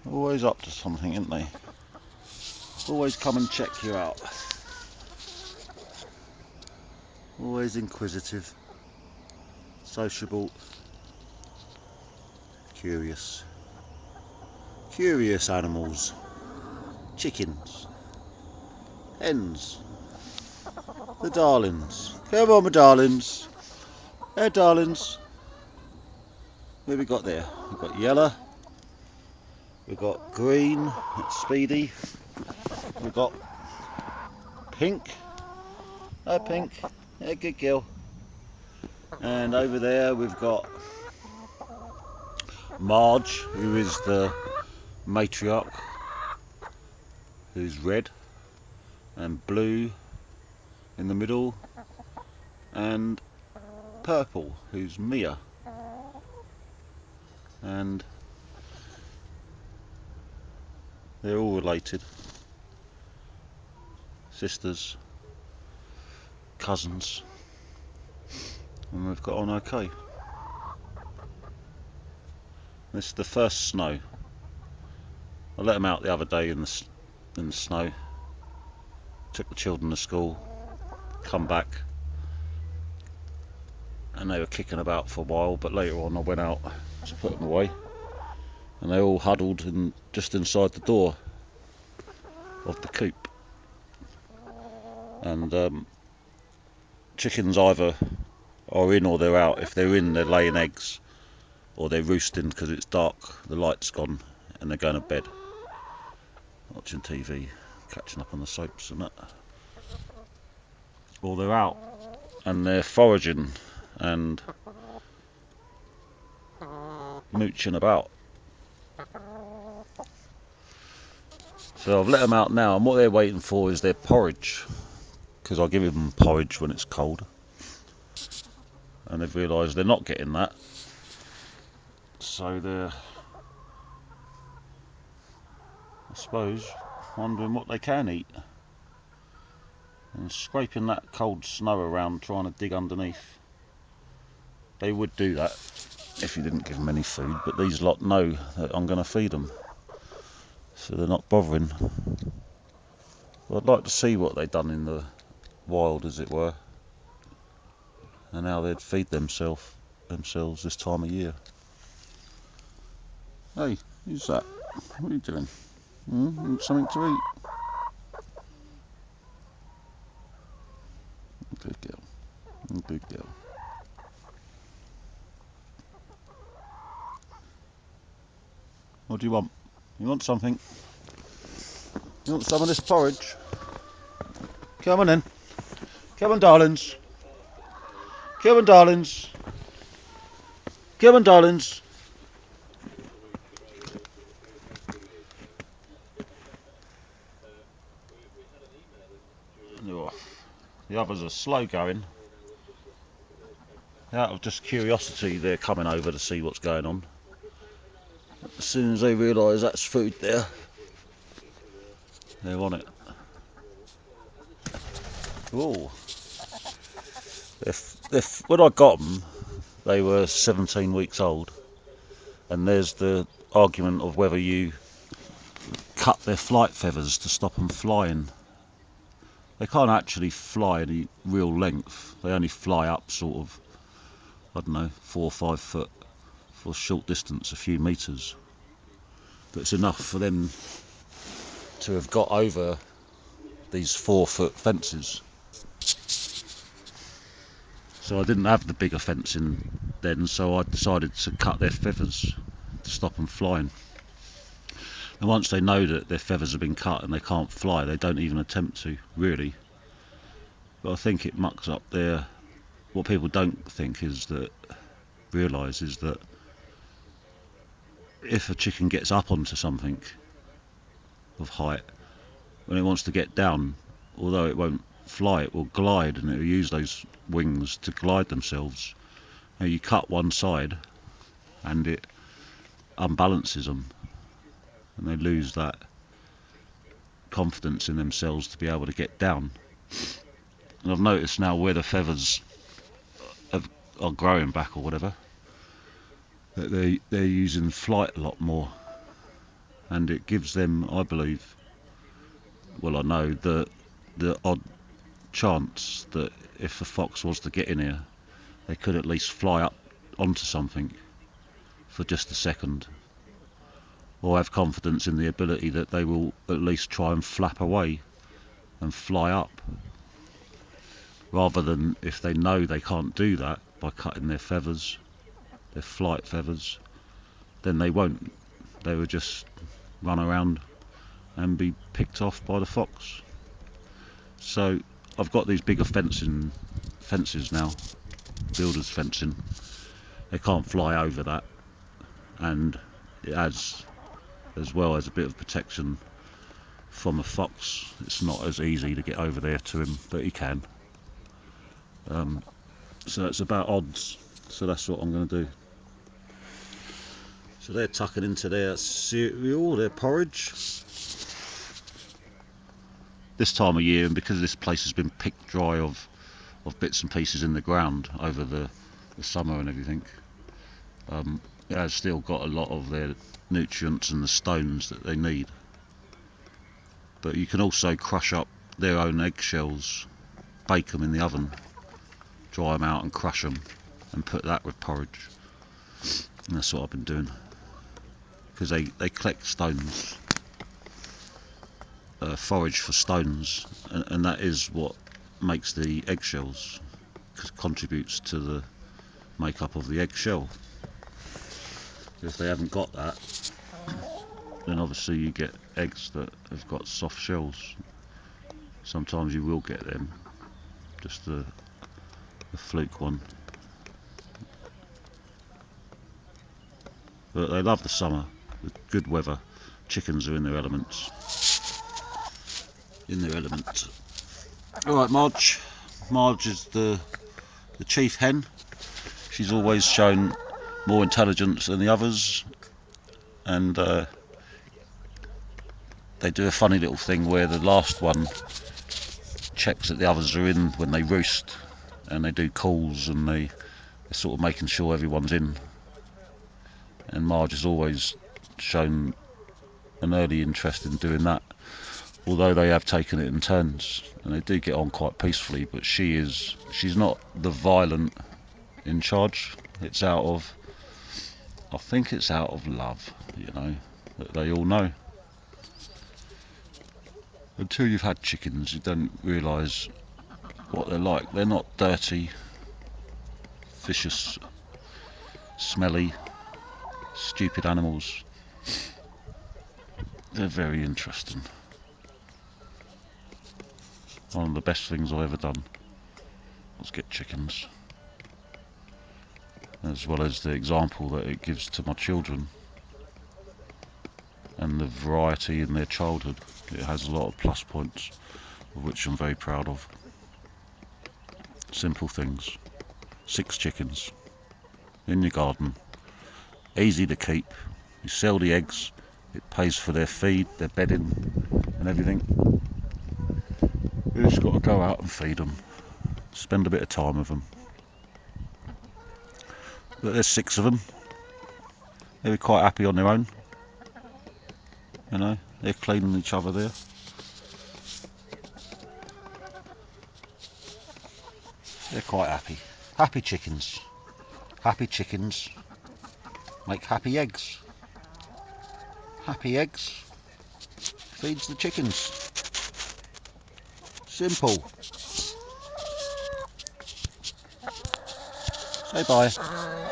Always up to something, aren't they? Always come and check you out. Always inquisitive, sociable, curious. Curious animals. Chickens. Hens. The darlings. Come on, my darlings. Hey, darlings. Who have we got there? We've got yellow. We've got green. That's Speedy. We've got pink. Oh, pink. Yeah, good girl. And over there we've got Marge, who is the matriarch, who's red, and blue in the middle, and purple, who's Mia. And they're all related. Sisters, cousins, and we've got on okay. This is the first snow. I let them out the other day in the snow. Took the children to school, come back, and they were kicking about for a while, but later on I went out to put them away, and they all huddled just inside the door of the coop. And chickens either are in or they're out. If they're in, they're laying eggs, or they're roosting because it's dark, the light's gone, and they're going to bed, watching TV, catching up on the soaps and that. Or they're out and they're foraging and mooching about. So I've let them out now, and what they're waiting for is their porridge, because I give them porridge when it's cold, and they've realised they're not getting that, so they're, I suppose, wondering what they can eat, and scraping that cold snow around trying to dig underneath. They would do that if you didn't give them any food, but these lot know that I'm going to feed them, so they're not bothering. But I'd like to see what they've done in the wild, as it were, and how they'd feed themselves this time of year. Hey, who's that? What are you doing? Want something to eat? Good girl. Good girl. What do you want? You want something? You want some of this porridge? Come on in. Come on, darlings. Come on, darlings. Come on, darlings. Oh, the others are slow going. Out of just curiosity, they're coming over to see what's going on. As soon as they realise that's food there, they're on it. Oh, when I got them, they were 17 weeks old, and there's the argument of whether you cut their flight feathers to stop them flying. They can't actually fly any real length. They only fly up sort of, I don't know, 4 or 5 foot for a short distance, a few metres. But it's enough for them to have got over these 4-foot fences. So I didn't have the bigger fencing then, so I decided to cut their feathers to stop them flying. And once they know that their feathers have been cut and they can't fly, they don't even attempt to, really. But I think it mucks up their... What people don't realise is that if a chicken gets up onto something of height, when it wants to get down, although it won't fly, it will glide, and it will use those wings to glide themselves. Now you cut one side and it unbalances them, and they lose that confidence in themselves to be able to get down. And I've noticed now where the feathers are growing back or whatever, that they're using flight a lot more, and it gives them, I believe, well I know, the odd chance that if a fox was to get in here, they could at least fly up onto something for just a second, or have confidence in the ability that they will at least try and flap away and fly up, rather than if they know they can't do that by cutting their feathers, their flight feathers, then they won't. They will just run around and be picked off by the fox. So I've got these bigger fences now, builders fencing. They can't fly over that, and it has, as well as a bit of protection from a fox. It's not as easy to get over there to him, but he can. So it's about odds. So that's what I'm going to do. So they're tucking into their cereal, their porridge. This time of year, and because this place has been picked dry of bits and pieces in the ground over the summer and everything, it has still got a lot of their nutrients and the stones that they need. But you can also crush up their own eggshells, bake them in the oven, dry them out and crush them, and put that with porridge. And that's what I've been doing, because they collect stones, forage for stones, and that is what makes the eggshells, contributes to the makeup of the eggshell. If they haven't got that, then obviously you get eggs that have got soft shells. Sometimes you will get them, just a fluke one. But they love the summer, with good weather. Chickens are in their elements. Alright, Marge. Marge is the chief hen. She's always shown more intelligence than the others, and they do a funny little thing where the last one checks that the others are in when they roost, and they do calls, and they're sort of making sure everyone's in. And Marge has always shown an early interest in doing that, although they have taken it in turns, and they do get on quite peacefully. But she's not the violent in charge. It's out of, I think it's out of love, that they all know. Until you've had chickens, you don't realise what they're like. They're not dirty, vicious, smelly, stupid animals. They're very interesting. One of the best things I've ever done was get chickens, as well as the example that it gives to my children and the variety in their childhood. It has a lot of plus points, of which I'm very proud of. Simple things. 6 chickens in your garden, easy to keep. You sell the eggs, it pays for their feed, their bedding and everything. You just got to go out and feed them, spend a bit of time with them. But there's 6 of them. They're quite happy on their own. They're cleaning each other there. They're quite happy. Happy chickens. Happy chickens make happy eggs. Happy eggs feeds the chickens. Simple. Say bye.